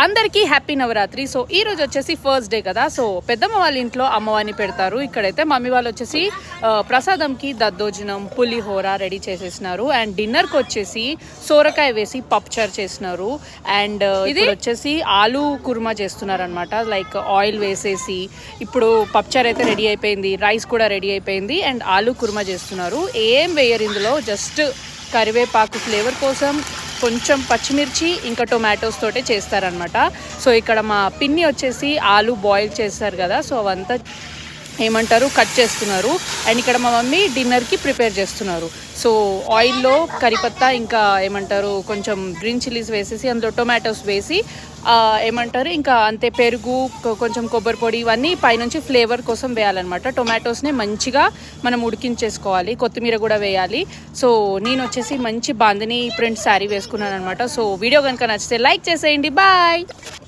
అందరికీ happy Navratri. So ఈ రోజు వచ్చేసి ఫస్ట్ డే కదా, సో పెద్దమ్మ వాళ్ళ ఇంట్లో అమ్మవారిని పెడతారు. ఇక్కడైతే మమ్మీ వాళ్ళు వచ్చేసి ప్రసాదంకి దద్దోజనం పులిహోర రెడీ చేసేసినారు. అండ్ డిన్నర్కి వచ్చేసి సోరకాయ వేసి పప్పుచారు చేసినారు. అండ్ ఇది వచ్చేసి ఆలు కుర్మా చేస్తున్నారు అనమాట. లైక్ ఆయిల్ వేసేసి ఇప్పుడు పప్పుచారు అయితే రెడీ అయిపోయింది, రైస్ కూడా రెడీ అయిపోయింది. అండ్ ఆలు కుర్మా చేస్తున్నారు. ఏం వేయరు ఇందులో, జస్ట్ కరివేపాకు ఫ్లేవర్ కోసం కొంచెం పచ్చిమిర్చి ఇంకా టొమాటోస్ తోటే చేస్తారనమాట. సో ఇక్కడ మా పిన్ని వచ్చేసి ఆలు బాయిల్ చేస్తారు కదా, సో అవంతా ఏమంటారు కట్ చేస్తున్నారు. అండ్ ఇక్కడ మా మమ్మీ డిన్నర్కి ప్రిపేర్ చేస్తున్నారు. సో ఆయిల్లో కరిపత్తా ఇంకా ఏమంటారు కొంచెం గ్రీన్ చిల్లీస్ వేసేసి అందులో టొమాటోస్ వేసి ఏమంటారు ఇంకా అంతే పెరుగు కొంచెం కొబ్బరి పొడి ఇవన్నీ పైనుంచి ఫ్లేవర్ కోసం వేయాలన్నమాట. టొమాటోస్ని మంచిగా మనం ఉడికించేసుకోవాలి, కొత్తిమీర కూడా వేయాలి. సో నేను వచ్చేసి మంచి బాందిని ప్రింట్ శారీ వేసుకున్నాను అనమాట. సో వీడియో కనుక నచ్చితే లైక్ చేసేయండి. బాయ్.